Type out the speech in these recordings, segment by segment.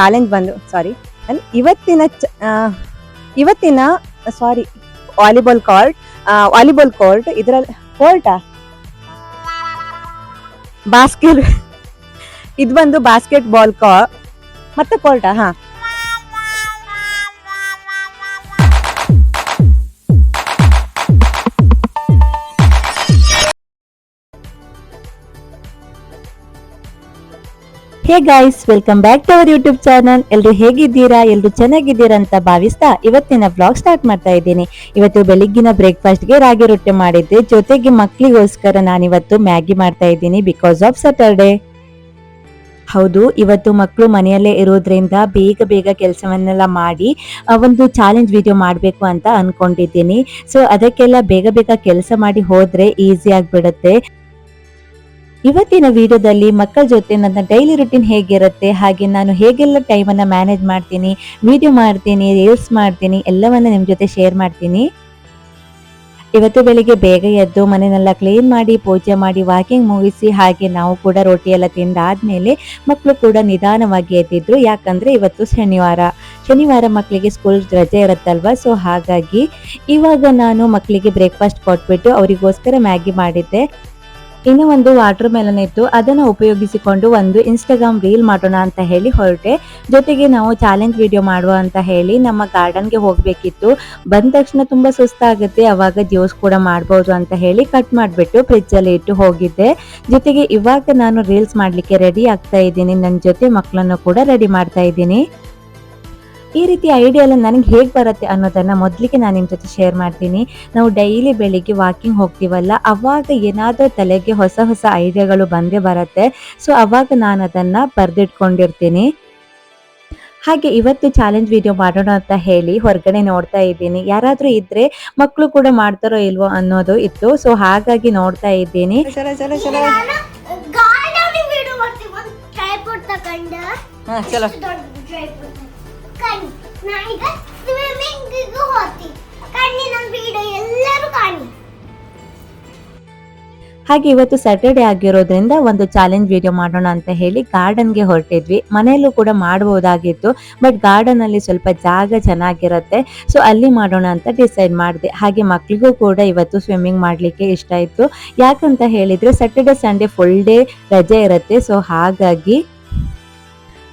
Challenge ಬಂದು ಸಾರಿ ಇವತ್ತಿನ ಇವತ್ತಿನ ಸಾರಿ ವಾಲಿಬಾಲ್ ಕೋರ್ಟ್ ಇದರಲ್ಲಿ ಕೋರ್ಟಾ ಬಾಸ್ಕೆಟ್ ಇದು ಬಂದು ಬಾಸ್ಕೆಟ್ ಬಾಲ್ ಮತ್ತೆ ಕೋರ್ಟಾ ಹಾ. Hey guys, welcome back to our YouTube channel. ಎಲ್ರು ಹೇಗಿದ್ದೀರಾ? ಎಲ್ರು ಚೆನ್ನಾಗಿದ್ದೀರಾ ಅಂತ ಭಾವಿಸ್ತಾ ಇವತ್ತಿನ ವ್ಲಾಗ್ ಸ್ಟಾರ್ಟ್ ಮಾಡ್ತಾ ಇದ್ದೀನಿ. ಇವತ್ತು ಬೆಳಿಗ್ಗಿನ ಬ್ರೇಕ್ಫಾಸ್ಟ್ಗೆ ರಾಗಿ ರೊಟ್ಟಿ ಮಾಡಿದ್ದೆ, ಜೊತೆಗೆ ಮಕ್ಕಳಿಗೋಸ್ಕರ ನಾನಿವತ್ತು ಮ್ಯಾಗಿ ಮಾಡ್ತಾ ಇದ್ದೀನಿ ಬಿಕಾಸ್ ಆಫ್ ಸ್ಯಾಟರ್ಡೆ. ಹೌದು, ಇವತ್ತು ಮಕ್ಕಳು ಮನೆಯಲ್ಲೇ ಇರೋದ್ರಿಂದ ಬೇಗ ಬೇಗ ಕೆಲಸವನ್ನೆಲ್ಲ ಮಾಡಿ ಒಂದು ಚಾಲೆಂಜ್ ವಿಡಿಯೋ ಮಾಡಬೇಕು ಅಂತ ಅನ್ಕೊಂಡಿದ್ದೀನಿ. ಸೊ ಅದಕ್ಕೆಲ್ಲ ಬೇಗ ಬೇಗ ಕೆಲಸ ಮಾಡಿ ಹೋದ್ರೆ ಈಸಿ ಆಗ್ಬಿಡುತ್ತೆ. ಇವತ್ತಿನ ವಿಡಿಯೋದಲ್ಲಿ ಮಕ್ಕಳ ಜೊತೆ ನನ್ನ ಡೈಲಿ ರುಟೀನ್ ಹೇಗಿರುತ್ತೆ, ಹಾಗೆ ನಾನು ಹೇಗೆಲ್ಲ ಟೈಮನ್ನು ಮ್ಯಾನೇಜ್ ಮಾಡ್ತೀನಿ, ವಿಡಿಯೋ ಮಾಡ್ತೀನಿ, ರೀಲ್ಸ್ ಮಾಡ್ತೀನಿ, ಎಲ್ಲವನ್ನ ನಿಮ್ಮ ಜೊತೆ ಶೇರ್ ಮಾಡ್ತೀನಿ. ಇವತ್ತು ಬೆಳಿಗ್ಗೆ ಬೇಗ ಎದ್ದು ಮನೆಯನ್ನೆಲ್ಲ ಕ್ಲೀನ್ ಮಾಡಿ, ಪೂಜೆ ಮಾಡಿ, ವಾಕಿಂಗ್ ಮುಗಿಸಿ, ಹಾಗೆ ನಾವು ಕೂಡ ರೊಟ್ಟಿ ಎಲ್ಲ ತಿಂದಾದ್ಮೇಲೆ ಮಕ್ಕಳು ಕೂಡ ನಿಧಾನವಾಗಿ ಎದ್ದಿದ್ರು. ಯಾಕಂದ್ರೆ ಇವತ್ತು ಶನಿವಾರ ಮಕ್ಕಳಿಗೆ ಸ್ಕೂಲ್ ರಜೆ ಇರುತ್ತಲ್ವಾ. ಸೊ ಹಾಗಾಗಿ ಇವಾಗ ನಾನು ಮಕ್ಕಳಿಗೆ ಬ್ರೇಕ್ಫಾಸ್ಟ್ ಕೊಟ್ಬಿಟ್ಟು ಅವರಿಗೋಸ್ಕರ ಮ್ಯಾಗಿ ಮಾಡಿದ್ದೆ. ಇನ್ನು ಒಂದು ವಾಟರ್ ಮೆಲನ್ ಇತ್ತು, ಅದನ್ನು ಉಪಯೋಗಿಸಿಕೊಂಡು ಒಂದು ಇನ್ಸ್ಟಾಗ್ರಾಮ್ ರೀಲ್ ಮಾಡೋಣ ಅಂತ ಹೇಳಿ ಹೊರಟೆ. ಜೊತೆಗೆ ನಾವು ಚಾಲೆಂಜ್ ವಿಡಿಯೋ ಮಾಡುವ ಅಂತ ಹೇಳಿ ನಮ್ಮ ಗಾರ್ಡನ್ಗೆ ಹೋಗ್ಬೇಕಿತ್ತು. ಬಂದ ತಕ್ಷಣ ತುಂಬಾ ಸುಸ್ತಾಗುತ್ತೆ, ಅವಾಗ ಜ್ಯೂಸ್ ಕೂಡ ಮಾಡ್ಬೋದು ಅಂತ ಹೇಳಿ ಕಟ್ ಮಾಡಿಬಿಟ್ಟು ಫ್ರಿಜ್ ಅಲ್ಲಿ ಇಟ್ಟು ಹೋಗಿದ್ದೆ. ಜೊತೆಗೆ ಇವಾಗ ನಾನು ರೀಲ್ಸ್ ಮಾಡ್ಲಿಕ್ಕೆ ರೆಡಿ ಆಗ್ತಾ ಇದ್ದೀನಿ. ನನ್ನ ಜೊತೆ ಮಕ್ಕಳನ್ನು ಕೂಡ ರೆಡಿ ಮಾಡ್ತಾ ಇದ್ದೀನಿ. ಈ ರೀತಿ ಐಡಿಯಾ ಎಲ್ಲ ನನಗೆ ಹೇಗೆ ಬರುತ್ತೆ ಅನ್ನೋದನ್ನ ಮೊದಲಿಗೆ ನಾನು ನಿಮ್ಮ ಜೊತೆ ಶೇರ್ ಮಾಡ್ತೀನಿ. ನಾವು ಡೈಲಿ ಬೆಳಿಗ್ಗೆ ವಾಕಿಂಗ್ ಹೋಗ್ತೀವಲ್ಲ, ಅವಾಗ ಏನಾದರೂ ತಲೆಗೆ ಹೊಸ ಹೊಸ ಐಡಿಯಾಗಳು ಬಂದೇ ಬರುತ್ತೆ. ಸೊ ಅವಾಗ ನಾನು ಅದನ್ನ ಬರೆದಿಟ್ಕೊಂಡಿರ್ತೀನಿ. ಹಾಗೆ ಇವತ್ತು ಚಾಲೆಂಜ್ ವಿಡಿಯೋ ಮಾಡೋಣ ಅಂತ ಹೇಳಿ ಹೊರಗಡೆ ನೋಡ್ತಾ ಇದ್ದೀನಿ. ಯಾರಾದರೂ ಇದ್ರೆ ಮಕ್ಕಳು ಕೂಡ ಮಾಡ್ತಾರೋ ಇಲ್ವೋ ಅನ್ನೋದು ಇತ್ತು. ಸೊ ಹಾಗಾಗಿ ನೋಡ್ತಾ ಇದ್ದೀನಿ. ಹಾಗೆ ಇವತ್ತು ಸ್ಯಾಟರ್ಡೆ ಆಗಿರೋದ್ರಿಂದ ಒಂದು ಚಾಲೆಂಜ್ ವಿಡಿಯೋ ಮಾಡೋಣ ಅಂತ ಹೇಳಿ ಗಾರ್ಡನ್ಗೆ ಹೊರಟಿದ್ವಿ. ಮನೆಯಲ್ಲೂ ಕೂಡ ಮಾಡಬಹುದಾಗಿತ್ತು, ಬಟ್ ಗಾರ್ಡನ್ ಅಲ್ಲಿ ಸ್ವಲ್ಪ ಜಾಗ ಚೆನ್ನಾಗಿರುತ್ತೆ, ಸೊ ಅಲ್ಲಿ ಮಾಡೋಣ ಅಂತ ಡಿಸೈಡ್ ಮಾಡಿದೆ. ಹಾಗೆ ಮಕ್ಳಿಗೂ ಕೂಡ ಇವತ್ತು ಸ್ವಿಮ್ಮಿಂಗ್ ಮಾಡ್ಲಿಕ್ಕೆ ಇಷ್ಟ ಇತ್ತು. ಯಾಕಂತ ಹೇಳಿದ್ರೆ ಸ್ಯಾಟರ್ಡೆ ಸಂಡೇ ಫುಲ್ ಡೇ ರಜೆ ಇರುತ್ತೆ. ಸೊ ಹಾಗಾಗಿ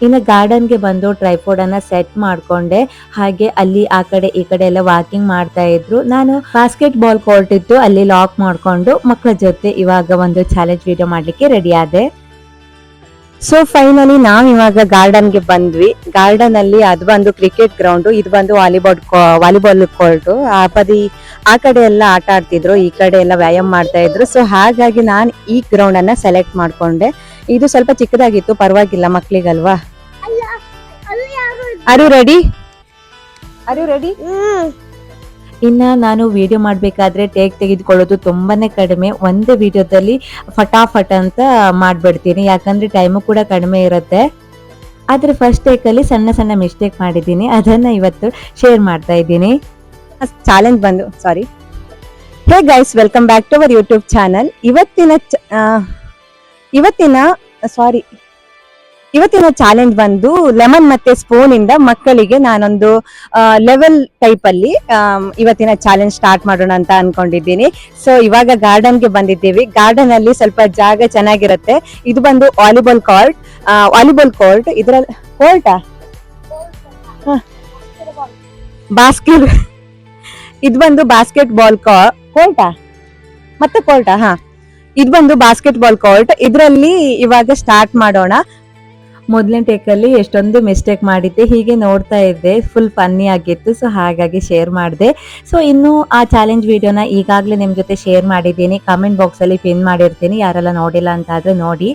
ಇನ್ನು ಗಾರ್ಡನ್ಗೆ ಬಂದು ಟ್ರೈಪೋಡ್ ಅನ್ನ ಸೆಟ್ ಮಾಡ್ಕೊಂಡೆ. ಹಾಗೆ ಅಲ್ಲಿ ಆ ಕಡೆ ಈ ಕಡೆ ಎಲ್ಲ ವಾಕಿಂಗ್ ಮಾಡ್ತಾ ಇದ್ರು. ನಾನು ಬಾಸ್ಕೆಟ್ ಬಾಲ್ ಕೋರ್ಟ್ ಇತ್ತು, ಅಲ್ಲಿ ಲಾಕ್ ಮಾಡ್ಕೊಂಡು ಮಕ್ಕಳ ಜೊತೆ ಇವಾಗ ಒಂದು ಚಾಲೆಂಜ್ ವಿಡಿಯೋ ಮಾಡ್ಲಿಕ್ಕೆ ರೆಡಿ ಆದೆ. ಸೊ ಫೈನಲಿ ನಾವ್ ಇವಾಗ ಗಾರ್ಡನ್ಗೆ ಬಂದ್ವಿ. ಗಾರ್ಡನ್ ಅಲ್ಲಿ ಅದು ಬಂದು ಕ್ರಿಕೆಟ್ ಗ್ರೌಂಡ್, ಇದು ಬಂದು ವಾಲಿಬಾಲ್ ಕೋರ್ಟ್. ಆ ಕಡೆ ಎಲ್ಲ ಆಟ ಆಡ್ತಿದ್ರು, ಈ ಕಡೆ ಎಲ್ಲ ವ್ಯಾಯಾಮ ಮಾಡ್ತಾ ಇದ್ರು. ಸೊ ಹಾಗಾಗಿ ನಾನು ಈ ಗ್ರೌಂಡ್ ಅನ್ನ ಸೆಲೆಕ್ಟ್ ಮಾಡ್ಕೊಂಡೆ. ಇದು ಸ್ವಲ್ಪ ಚಿಕ್ಕದಾಗಿತ್ತು, ಪರವಾಗಿಲ್ಲ ಮಕ್ಳಿಗಲ್ವಾ. Are you ready? ಇನ್ನ ನಾನು ವಿಡಿಯೋ ಮಾಡ್ಬೇಕಾದ್ರೆ ಟೇಕ್ ತೆಗೆದುಕೊಳ್ಳೋದು ತುಂಬಾನೇ ಕಡಿಮೆ. ಒಂದೇ ವಿಡಿಯೋದಲ್ಲಿ ಫಟಾಫಟ್ ಅಂತ ಮಾಡ್ಬಿಡ್ತೀನಿ, ಯಾಕಂದ್ರೆ ಟೈಮು ಕೂಡ ಕಡಿಮೆ ಇರುತ್ತೆ. ಆದ್ರೆ ಫಸ್ಟ್ ಟೇಕ್ ಅಲ್ಲಿ ಸಣ್ಣ ಸಣ್ಣ ಮಿಸ್ಟೇಕ್ ಮಾಡಿದ್ದೀನಿ, ಅದನ್ನ ಇವತ್ತು ಶೇರ್ ಮಾಡ್ತಾ ಇದ್ದೀನಿ. ಚಾಲೆಂಜ್ ಬಂದು ಸಾರಿ. Hey guys, welcome back to our YouTube channel. ಇವತ್ತಿನ ಚಾಲೆಂಜ್ ಬಂದು ಲೆಮನ್ ಮತ್ತೆ ಸ್ಪೂನ್ ಇಂದ ಮಕ್ಕಳಿಗೆ ನಾನೊಂದು ಲೆವೆಲ್ ಟೈಪ್ ಅಲ್ಲಿ ಇವತ್ತಿನ ಚಾಲೆಂಜ್ ಸ್ಟಾರ್ಟ್ ಮಾಡೋಣ ಅಂತ ಅನ್ಕೊಂಡಿದ್ದೀನಿ. ಸೊ ಇವಾಗ ಗಾರ್ಡನ್ಗೆ ಬಂದಿದ್ದೀವಿ. ಗಾರ್ಡನ್ ಅಲ್ಲಿ ಸ್ವಲ್ಪ ಜಾಗ ಚೆನ್ನಾಗಿರುತ್ತೆ. ಇದು ಬಂದು ವಾಲಿಬಾಲ್ ಕೋರ್ಟ್ ಇದ್ರಲ್ಲಿ ಕೋರ್ಟಾ ಬಾಸ್ಕೆಟ್ ಇದು ಬಂದು ಬಾಸ್ಕೆಟ್ ಬಾಲ್ ಕೋರ್ಟಾ ಮತ್ತೆ ಕೋರ್ಟಾ ಹಾ. ಇದು ಬಂದು ಬಾಸ್ಕೆಟ್ ಬಾಲ್ ಕೋರ್ಟ್. ಇದರಲ್ಲಿ ಇವಾಗ ಸ್ಟಾರ್ಟ್ ಮಾಡೋಣ. ಮೊದಲನೇ ಟೇಕಲ್ಲಿ ಎಷ್ಟೊಂದು ಮಿಸ್ಟೇಕ್ ಮಾಡಿದ್ದೆ, ಹೀಗೆ ನೋಡ್ತಾ ಇದ್ದೆ, ಫುಲ್ ಫನ್ನಿ ಆಗಿತ್ತು. ಸೊ ಹಾಗಾಗಿ ಶೇರ್ ಮಾಡಿದೆ. ಸೊ ಇನ್ನು ಆ ಚಾಲೆಂಜ್ ವಿಡಿಯೋನ ಈಗಾಗಲೇ ನಿಮ್ಮ ಜೊತೆ ಶೇರ್ ಮಾಡಿದ್ದೀನಿ, ಕಾಮೆಂಟ್ ಬಾಕ್ಸಲ್ಲಿ ಪಿನ್ ಮಾಡಿರ್ತೀನಿ, ಯಾರೆಲ್ಲ ನೋಡಿಲ್ಲ ಅಂತ ಆದರೆ ನೋಡಿ.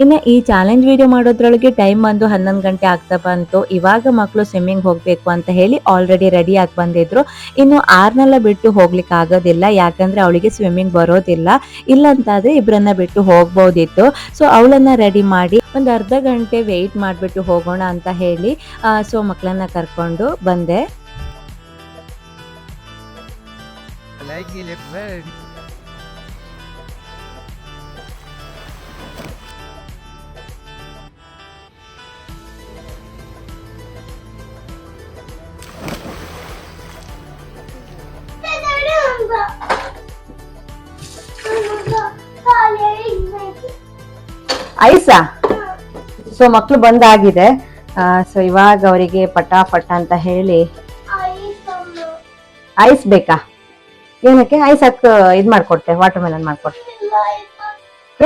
ಇನ್ನು ಈ ಚಾಲೆಂಜ್ ವಿಡಿಯೋ ಮಾಡೋದ್ರೊಳಗೆ ಟೈಮ್ ಬಂದು 11 ಗಂಟೆ ಆಗ್ತಾ ಬಂತು. ಇವಾಗ ಮಕ್ಕಳು ಸ್ವಿಮ್ಮಿಂಗ್ ಹೋಗಬೇಕು ಅಂತ ಹೇಳಿ ಆಲ್ರೆಡಿ ರೆಡಿ ಆಗಿ ಬಂದಿದ್ರು. ಇನ್ನು ಆರ್ನೆಲ್ಲ ಬಿಟ್ಟು ಹೋಗ್ಲಿಕ್ಕೆ ಆಗೋದಿಲ್ಲ, ಯಾಕಂದ್ರೆ ಅವಳಿಗೆ ಸ್ವಿಮ್ಮಿಂಗ್ ಬರೋದಿಲ್ಲ. ಇಲ್ಲ ಅಂತಾದ್ರೆ ಇಬ್ಬರನ್ನ ಬಿಟ್ಟು ಹೋಗ್ಬೋದಿತ್ತು. ಸೊ ಅವಳನ್ನ ರೆಡಿ ಮಾಡಿ ಒಂದು ಅರ್ಧ ಗಂಟೆ ವೆಯ್ಟ್ ಮಾಡಿಬಿಟ್ಟು ಹೋಗೋಣ ಅಂತ ಹೇಳಿ ಸೊ ಮಕ್ಕಳನ್ನ ಕರ್ಕೊಂಡು ಬಂದೆ. ಐಸಾ? ಸೊ ಮಕ್ಳು ಬಂದಾಗಿದೆ. ಸೊ ಇವಾಗ ಅವರಿಗೆ ಪಟ ಅಂತ ಹೇಳಿ ಐಸ್ ಬೇಕಾ? ಏನಕ್ಕೆ ಐಸ್ ಹಾಕ್ ಇದ್ ಮಾಡ್ಕೊಡ್ತೆ, ವಾಟರ್ ಮೆಲನ್ ಮಾಡ್ಕೊಡ್ತೆ.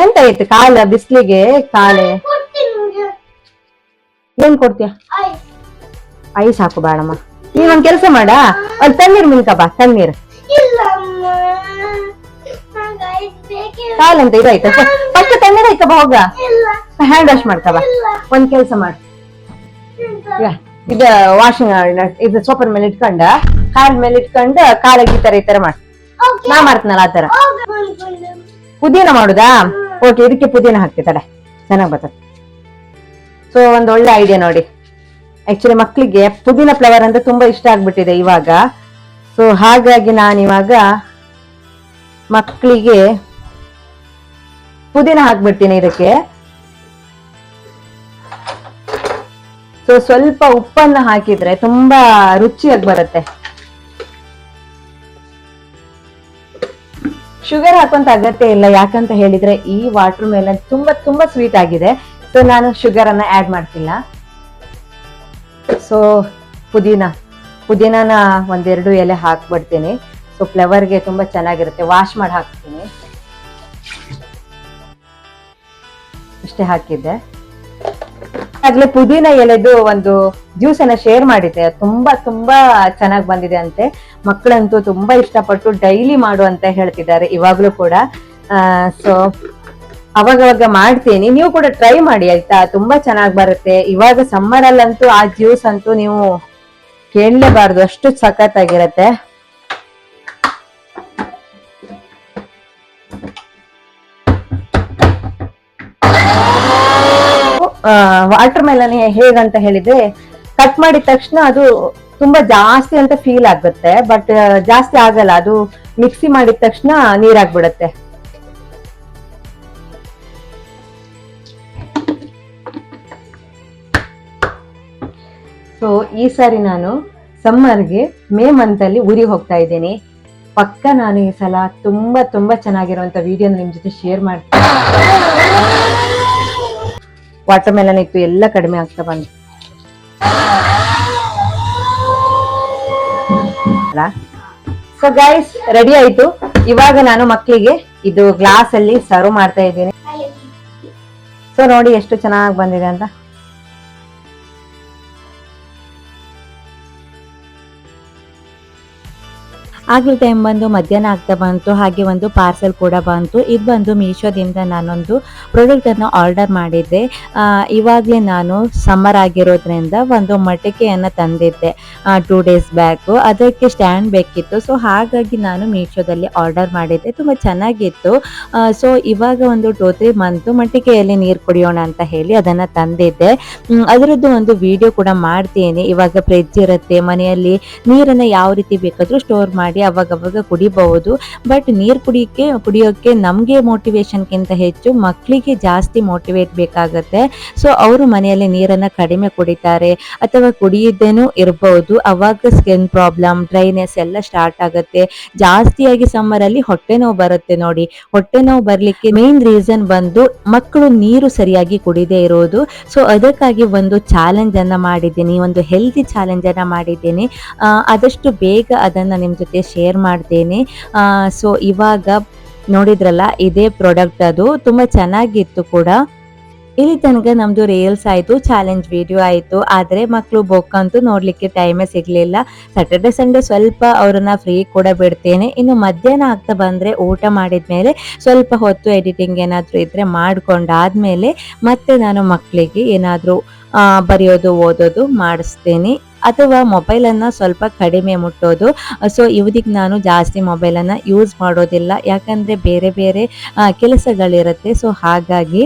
ಎಂತ ಆಯ್ತು ಕಾಲ ಬಿಸ್ಲಿಗೆ ಕಾಲೆ ಏನ್ ಕೊಡ್ತೀಯ? ಐಸ್ ಹಾಕು ಬೇಡಮ್ಮ. ನೀವೊಂದ್ ಕೆಲ್ಸ ಮಾಡ, ಒಂದ್ ತಣ್ಣೀರ್ ಮಿಲ್ಕ ಬಾ, ತಣ್ಣೀರ್ ಕಾಲಂತ ಇದಾಯ್ತ. ಫಸ್ಟ್ ತಣ್ಣೀರ್ ಆಯ್ಕ ಬಾ, ಹೋಗ ಹ್ಯಾಂಡ್ ವಾಶ್ ಮಾಡ್ಕ ಬಾ. ಒಂದ್ ಕೆಲ್ಸ ಮಾಡ, ಇದ ವಾಷಿಂಗ್ ಇದು ಸೋಪರ್ ಮೇಲೆ ಇಟ್ಕೊಂಡ ಕಾಲ್ ಮೇಲೆ ಇಟ್ಕೊಂಡ ಕಾಲಾಗಿ ಈ ತರ ಮಾಡ. ನಾ ಮಾಡ್ತೀನಲ್ಲ ಆ ತರ. ಪುದೀನ ಮಾಡುದಾ? ಓಕೆ, ಇದಕ್ಕೆ ಪುದೀನ ಹಾಕ್ತಿದ್ದಾಳೆ, ಚೆನ್ನಾಗ್ ಬರ್ತದೆ. ಸೊ ಒಂದ್ ಒಳ್ಳೆ ಐಡಿಯಾ ನೋಡಿ. ಆಕ್ಚುಲಿ ಮಕ್ಳಿಗೆ ಪುದೀನ ಫ್ಲೇವರ್ ಅಂದ್ರೆ ತುಂಬಾ ಇಷ್ಟ ಆಗ್ಬಿಟ್ಟಿದೆ ಇವಾಗ. ಸೊ ಹಾಗಾಗಿ ನಾನು ಇವಾಗ ಮಕ್ಕಳಿಗೆ ಪುದೀನ ಹಾಕ್ಬಿಡ್ತೀನಿ ಇದಕ್ಕೆ. ಸೊ ಸ್ವಲ್ಪ ಉಪ್ಪನ್ನ ಹಾಕಿದ್ರೆ ತುಂಬಾ ರುಚಿಯಾಗಿ ಬರುತ್ತೆ. ಶುಗರ್ ಹಾಕುವಂತ ಅಗತ್ಯ ಇಲ್ಲ, ಯಾಕಂತ ಹೇಳಿದ್ರೆ ಈ ವಾಟರ್ ಮೆಲನ್ ತುಂಬಾ ಸ್ವೀಟ್ ಆಗಿದೆ. ಸೊ ನಾನು ಶುಗರ್ ಅನ್ನ ಆಡ್ ಮಾಡ್ತಿಲ್ಲ. ಸೊ ಪುದೀನಾನ ಒಂದೆರಡು ಎಲೆ ಹಾಕ್ಬಿಡ್ತೀನಿ. ಸೊ ಫ್ಲೇವರ್ಗೆ ತುಂಬಾ ಚೆನ್ನಾಗಿರುತ್ತೆ. ವಾಶ್ ಮಾಡಿ ಹಾಕ್ತೀನಿ, ಅಷ್ಟೇ ಹಾಕಿದ್ದೆ. ಆಗ್ಲೇ ಪುದೀನ ಎಲೆದು ಒಂದು ಜ್ಯೂಸ್ ಅನ್ನ ಶೇರ್ ಮಾಡಿದ್ದೆ, ತುಂಬಾ ಚೆನ್ನಾಗಿ ಬಂದಿದೆ ಅಂತೆ. ಮಕ್ಕಳಂತೂ ತುಂಬಾ ಇಷ್ಟಪಟ್ಟು ಡೈಲಿ ಮಾಡು ಅಂತ ಹೇಳ್ತಿದ್ದಾರೆ ಇವಾಗ್ಲೂ ಕೂಡ. ಸೊ ಅವಾಗವಾಗ ಮಾಡ್ತೀನಿ, ನೀವು ಕೂಡ ಟ್ರೈ ಮಾಡಿ ಆಯ್ತಾ, ತುಂಬಾ ಚೆನ್ನಾಗಿ ಬರುತ್ತೆ. ಇವಾಗ ಸಮ್ಮರ್ ಅಲ್ಲಂತೂ ಆ ಜ್ಯೂಸ್ ಅಂತೂ ನೀವು ಕೇಳಲೇಬಾರ್ದು, ಅಷ್ಟು ಸಖತ್ತಾಗಿರತ್ತೆ. ವಾಟರ್ ಮೆಲನ್ ಹೇಗಂತ ಹೇಳಿದ್ರೆ, ಕಟ್ ಮಾಡಿದ ತಕ್ಷಣ ಅದು ತುಂಬಾ ಜಾಸ್ತಿ ಅಂತ ಫೀಲ್ ಆಗುತ್ತೆ, ಬಟ್ ಜಾಸ್ತಿ ಆಗಲ್ಲ. ಅದು ಮಿಕ್ಸಿ ಮಾಡಿದ ತಕ್ಷಣ ನೀರಾಗ್ಬಿಡತ್ತೆ. ಸೊ ಈ ಸಾರಿ ನಾನು ಸಮ್ಮರ್ಗೆ ಮೇ ಮಂತ್ ಅಲ್ಲಿ ಊರಿಗೆ ಹೋಗ್ತಾ ಇದ್ದೀನಿ. ಪಕ್ಕ ನಾನು ಈ ಸಲ ತುಂಬಾ ಚೆನ್ನಾಗಿರುವಂತ ವಿಡಿಯೋ ನಿಮ್ ಜೊತೆ ಶೇರ್ ಮಾಡ್ತೀನಿ. ವಾಟರ್ ಮೆಲನ್ ಇತ್ತು, ಎಲ್ಲ ಕಡಿಮೆ ಆಗ್ತಾ ಬಂತು. ಸೊ ಗೈಸ್, ರೆಡಿ ಆಯ್ತು. ಇವಾಗ ನಾನು ಮಕ್ಕಳಿಗೆ ಇದು ಗ್ಲಾಸ್ ಅಲ್ಲಿ ಸರ್ವ್ ಮಾಡ್ತಾ ಇದ್ದೀನಿ. ಸೊ ನೋಡಿ ಎಷ್ಟು ಚೆನ್ನಾಗಿ ಬಂದಿದೆ ಅಂತ. ಆಗ್ಲೂ ಟೈಮ್ ಬಂದು ಮಧ್ಯಾಹ್ನ ಆಗ್ತಾ ಬಂತು. ಹಾಗೆ ಒಂದು ಪಾರ್ಸೆಲ್ ಕೂಡ ಬಂತು. ಇದು ಬಂದು ಮೀಶೋದಿಂದ ನಾನೊಂದು ಪ್ರಾಡಕ್ಟನ್ನು ಆರ್ಡರ್ ಮಾಡಿದ್ದೆ. ಇವಾಗಲೇ ನಾನು ಸಮ್ಮರ್ ಆಗಿರೋದ್ರಿಂದ ಒಂದು ಮಟಿಕೆಯನ್ನು ತಂದಿದ್ದೆ 2 ಡೇಸ್ ಬ್ಯಾಕು. ಅದಕ್ಕೆ ಸ್ಟ್ಯಾಂಡ್ ಬೇಕಿತ್ತು. ಸೊ ಹಾಗಾಗಿ ನಾನು ಮೀಶೋದಲ್ಲಿ ಆರ್ಡರ್ ಮಾಡಿದ್ದೆ, ತುಂಬ ಚೆನ್ನಾಗಿತ್ತು. ಸೊ ಇವಾಗ ಒಂದು 2-3 ಮಂತು ಮಟಿಕೆಯಲ್ಲಿ ನೀರು ಕುಡಿಯೋಣ ಅಂತ ಹೇಳಿ ಅದನ್ನು ತಂದಿದ್ದೆ. ಅದರದ್ದು ಒಂದು ವಿಡಿಯೋ ಕೂಡ ಮಾಡ್ತೀನಿ. ಇವಾಗ ಫ್ರಿಡ್ಜ್ ಇರುತ್ತೆ ಮನೆಯಲ್ಲಿ, ನೀರನ್ನು ಯಾವ ರೀತಿ ಬೇಕಾದರೂ ಸ್ಟೋರ್ ಮಾಡಿ ಅವಾಗ ಕುಡಿಬಹುದು. ಬಟ್ ನೀರು ಕುಡಿಯೋಕೆ ನಮಗೆ ಮೋಟಿವೇಶನ್ಗಿಂತ ಹೆಚ್ಚು ಮಕ್ಕಳಿಗೆ ಜಾಸ್ತಿ ಮೋಟಿವೇಟ್ ಬೇಕಾಗುತ್ತೆ. ಸೊ ಅವರು ಮನೆಯಲ್ಲಿ ನೀರನ್ನ ಕಡಿಮೆ ಕುಡಿತಾರೆ ಅಥವಾ ಕುಡಿಯದೇನೂ ಇರಬಹುದು. ಅವಾಗ ಸ್ಕಿನ್ ಪ್ರಾಬ್ಲಮ್, ಡ್ರೈನೆಸ್ ಎಲ್ಲ ಸ್ಟಾರ್ಟ್ ಆಗುತ್ತೆ. ಜಾಸ್ತಿಯಾಗಿ ಸಮ್ಮರ್ ಅಲ್ಲಿ ಹೊಟ್ಟೆ ನೋವು ಬರುತ್ತೆ ನೋಡಿ. ಹೊಟ್ಟೆ ನೋವು ಬರ್ಲಿಕ್ಕೆ ಮೇನ್ ರೀಸನ್ ಬಂದು ಮಕ್ಕಳು ನೀರು ಸರಿಯಾಗಿ ಕುಡಿದೇ ಇರೋದು. ಸೊ ಅದಕ್ಕಾಗಿ ಒಂದು ಚಾಲೆಂಜ್ ಅನ್ನ ಮಾಡಿದ್ದೀನಿ, ಒಂದು ಹೆಲ್ತಿ ಚಾಲೆಂಜ್ ಅನ್ನ ಮಾಡಿದ್ದೀನಿ. ಆದಷ್ಟು ಬೇಗ ಅದನ್ನ ನಿಮ್ ಜೊತೆ ಶೇರ್ ಮಾಡ್ತೇನೆ. ಸೊ ಇವಾಗ ನೋಡಿದ್ರಲ್ಲ, ಇದೇ ಪ್ರಾಡಕ್ಟ್, ಅದು ತುಂಬಾ ಚೆನ್ನಾಗಿತ್ತು ಕೂಡ. ಇಲ್ಲಿ ತನಕ ನಮ್ದು ರೀಲ್ಸ್ ಆಯ್ತು, ಚಾಲೆಂಜ್ ವಿಡಿಯೋ ಆಯ್ತು. ಆದ್ರೆ ಮಕ್ಕಳು ಬೊಕ್ಕಂತೂ ನೋಡ್ಲಿಕ್ಕೆ ಟೈಮೇ ಸಿಗ್ಲಿಲ್ಲ. ಸ್ಯಾಟರ್ಡೆ ಸಂಡೇ ಸ್ವಲ್ಪ ಅವ್ರನ್ನ ಫ್ರೀ ಕೂಡ ಬಿಡ್ತೇನೆ. ಇನ್ನು ಮಧ್ಯಾಹ್ನ ಆಗ್ತಾ ಬಂದ್ರೆ ಊಟ ಮಾಡಿದ್ಮೇಲೆ ಸ್ವಲ್ಪ ಹೊತ್ತು ಎಡಿಟಿಂಗ್ ಏನಾದ್ರು ಇದ್ರೆ ಮಾಡ್ಕೊಂಡಾದ್ಮೇಲೆ ಮತ್ತೆ ನಾನು ಮಕ್ಕಳಿಗೆ ಏನಾದ್ರು ಬರೆಯೋದು ಓದೋದು ಮಾಡಿಸ್ತೇನೆ, ಅಥವಾ ಮೊಬೈಲನ್ನು ಸ್ವಲ್ಪ ಕಡಿಮೆ ಮುಟ್ಟೋದು. ಸೊ ಇವತ್ತಿಗೆ ನಾನು ಜಾಸ್ತಿ ಮೊಬೈಲನ್ನು ಯೂಸ್ ಮಾಡೋದಿಲ್ಲ, ಯಾಕಂದರೆ ಬೇರೆ ಬೇರೆ ಕೆಲಸಗಳಿರುತ್ತೆ. ಸೊ ಹಾಗಾಗಿ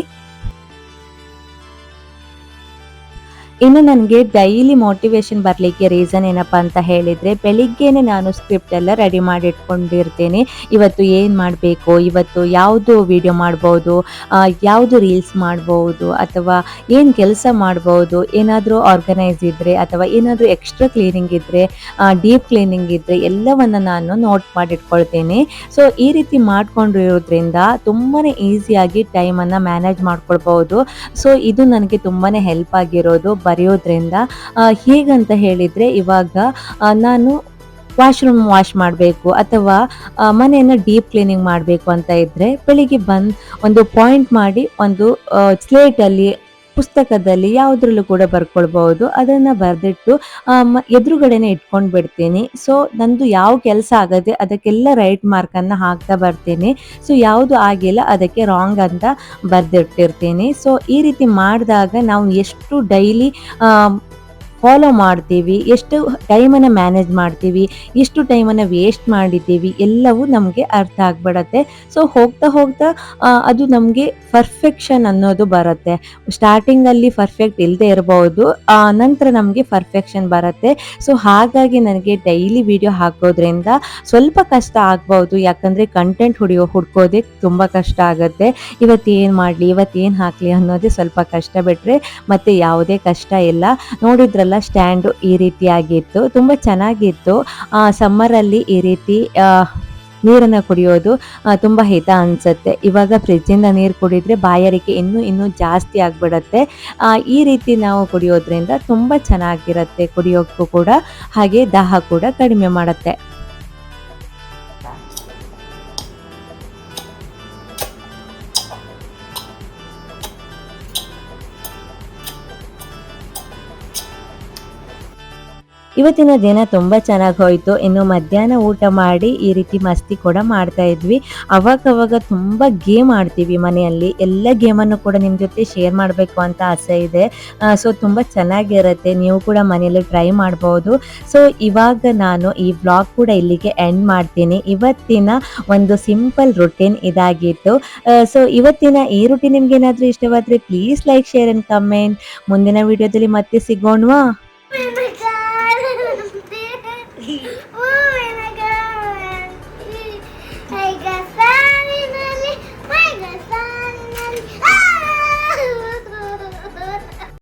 ಇನ್ನು ನನಗೆ ಡೈಲಿ ಮೋಟಿವೇಶನ್ ಬರಲಿಕ್ಕೆ ರೀಸನ್ ಏನಪ್ಪ ಅಂತ ಹೇಳಿದರೆ, ಬೆಳಿಗ್ಗೆನೆ ನಾನು ಸ್ಕ್ರಿಪ್ಟ್ ಎಲ್ಲ ರೆಡಿ ಮಾಡಿ ಇಟ್ಕೊಂಡಿರ್ತೀನಿ. ಇವತ್ತು ಏನು ಮಾಡಬೇಕು, ಇವತ್ತು ಯಾವುದು ವಿಡಿಯೋ ಮಾಡ್ಬೋದು, ಯಾವುದು ರೀಲ್ಸ್ ಮಾಡ್ಬೋದು, ಅಥವಾ ಏನು ಕೆಲಸ ಮಾಡ್ಬೋದು, ಏನಾದರೂ ಆರ್ಗನೈಸ್ ಇದ್ದರೆ ಅಥವಾ ಏನಾದರೂ ಎಕ್ಸ್ಟ್ರಾ ಕ್ಲೀನಿಂಗ್ ಇದ್ದರೆ, ಡೀಪ್ ಕ್ಲೀನಿಂಗ್ ಇದ್ದರೆ ಎಲ್ಲವನ್ನು ನಾನು ನೋಟ್ ಮಾಡಿಟ್ಕೊಳ್ತೀನಿ. ಸೊ ಈ ರೀತಿ ಮಾಡ್ಕೊಂಡಿರೋದ್ರಿಂದ ತುಂಬಾ ಈಸಿಯಾಗಿ ಟೈಮನ್ನು ಮ್ಯಾನೇಜ್ ಮಾಡ್ಕೊಳ್ಬೋದು. ಸೊ ಇದು ನನಗೆ ತುಂಬಾ ಹೆಲ್ಪ್ ಆಗಿರೋದು ಬರೆಯೋದ್ರಿಂದ. ಹೇಗಂತ ಹೇಳಿದರೆ, ಇವಾಗ ನಾನು ವಾಶ್ರೂಮ್ ವಾಶ್ ಮಾಡಬೇಕು ಅಥವಾ ಮನೆಯನ್ನು ಡೀಪ್ ಕ್ಲೀನಿಂಗ್ ಮಾಡಬೇಕು ಅಂತ ಇದ್ದರೆ, ಬೆಳಿಗ್ಗೆ ಬಂದು ಒಂದು ಪಾಯಿಂಟ್ ಮಾಡಿ ಒಂದು ಸ್ಲೇಟಲ್ಲಿ, ಪುಸ್ತಕದಲ್ಲಿ ಯಾವುದ್ರಲ್ಲೂ ಕೂಡ ಬರ್ಕೊಳ್ಬೋದು. ಅದನ್ನು ಬರೆದಿಟ್ಟು ಎದುರುಗಡೆನೆ ಇಟ್ಕೊಂಡು ಬಿಡ್ತೀನಿ. ಸೊ ನಂದು ಯಾವ ಕೆಲಸ ಆಗದೆ ಅದಕ್ಕೆಲ್ಲ ರೈಟ್ ಮಾರ್ಕನ್ನು ಹಾಕ್ತಾ ಬರ್ತೀನಿ. ಸೊ ಯಾವುದು ಆಗಿಲ್ಲ ಅದಕ್ಕೆ ರಾಂಗ್ ಅಂತ ಬರೆದಿಟ್ಟಿರ್ತೀನಿ. ಸೊ ಈ ರೀತಿ ಮಾಡಿದಾಗ ನಾವು ಎಷ್ಟು ಡೈಲಿ ಫಾಲೋ ಮಾಡ್ತೀವಿ, ಎಷ್ಟು ಟೈಮನ್ನು ಮ್ಯಾನೇಜ್ ಮಾಡ್ತೀವಿ, ಎಷ್ಟು ಟೈಮನ್ನು ವೇಸ್ಟ್ ಮಾಡಿದ್ದೀವಿ ಎಲ್ಲವೂ ನಮಗೆ ಅರ್ಥ ಆಗಿಬಿಡತ್ತೆ. ಸೊ ಹೋಗ್ತಾ ಹೋಗ್ತಾ ಅದು ನಮಗೆ ಪರ್ಫೆಕ್ಷನ್ ಅನ್ನೋದು ಬರುತ್ತೆ. ಸ್ಟಾರ್ಟಿಂಗಲ್ಲಿ ಪರ್ಫೆಕ್ಟ್ ಇಲ್ಲದೆ ಇರಬಹುದು, ನಂತರ ನಮಗೆ ಪರ್ಫೆಕ್ಷನ್ ಬರುತ್ತೆ. ಸೊ ಹಾಗಾಗಿ ನನಗೆ ಡೈಲಿ ವಿಡಿಯೋ ಹಾಕೋದ್ರಿಂದ ಸ್ವಲ್ಪ ಕಷ್ಟ ಆಗ್ಬೋದು, ಯಾಕಂದರೆ ಕಂಟೆಂಟ್ ಹುಡ್ಕೋದೇ ತುಂಬ ಕಷ್ಟ ಆಗುತ್ತೆ. ಇವತ್ತೇನು ಮಾಡಲಿ, ಇವತ್ತೇನು ಹಾಕಲಿ ಅನ್ನೋದೇ ಸ್ವಲ್ಪ ಕಷ್ಟ, ಬಿಟ್ಟರೆ ಮತ್ತು ಯಾವುದೇ ಕಷ್ಟ ಇಲ್ಲ. ನೋಡಿದ್ರಲ್ಲ, ಸ್ಟ್ಯಾಂಡು ಈ ರೀತಿಯಾಗಿತ್ತು, ತುಂಬ ಚೆನ್ನಾಗಿತ್ತು. ಸಮ್ಮರಲ್ಲಿ ಈ ರೀತಿ ನೀರನ್ನು ಕುಡಿಯೋದು ತುಂಬ ಹಿತ ಅನಿಸುತ್ತೆ. ಇವಾಗ ಫ್ರಿಜ್ಜಿಂದ ನೀರು ಕುಡಿದ್ರೆ ಬಾಯಾರಿಕೆ ಇನ್ನೂ ಜಾಸ್ತಿ ಆಗಿಬಿಡತ್ತೆ. ಈ ರೀತಿ ನಾವು ಕುಡಿಯೋದ್ರಿಂದ ತುಂಬ ಚೆನ್ನಾಗಿರುತ್ತೆ ಕುಡಿಯೋಕ್ಕೂ ಕೂಡ, ಹಾಗೆ ದಾಹ ಕೂಡ ಕಡಿಮೆ ಮಾಡುತ್ತೆ. ಇವತ್ತಿನ ದಿನ ತುಂಬ ಚೆನ್ನಾಗಿ ಹೋಯಿತು. ಇನ್ನು ಮಧ್ಯಾಹ್ನ ಊಟ ಮಾಡಿ ಈ ರೀತಿ ಮಸ್ತಿ ಕೂಡ ಮಾಡ್ತಾ ಇದ್ವಿ. ಅವಾಗವಾಗ ತುಂಬ ಗೇಮ್ ಆಡ್ತೀವಿ ಮನೆಯಲ್ಲಿ. ಎಲ್ಲ ಗೇಮನ್ನು ಕೂಡ ನಿಮ್ಮ ಜೊತೆ ಶೇರ್ ಮಾಡಬೇಕು ಅಂತ ಆಸೆ ಇದೆ. ಸೊ ತುಂಬ ಚೆನ್ನಾಗಿರುತ್ತೆ, ನೀವು ಕೂಡ ಮನೆಯಲ್ಲಿ ಟ್ರೈ ಮಾಡ್ಬೋದು. ಸೊ ಇವಾಗ ನಾನು ಈ ವ್ಲಾಗ್ ಕೂಡ ಇಲ್ಲಿಗೆ ಎಂಡ್ ಮಾಡ್ತೀನಿ. ಇವತ್ತಿನ ಒಂದು ಸಿಂಪಲ್ ರುಟೀನ್ ಇದಾಗಿತ್ತು. ಸೊ ಇವತ್ತಿನ ಈ ರುಟೀನ್ ನಿಮ್ಗೆ ಏನಾದರೂ ಇಷ್ಟವಾದರೆ please like, share and comment. ಮುಂದಿನ ವಿಡಿಯೋದಲ್ಲಿ ಮತ್ತೆ ಸಿಗೋಣವಾ.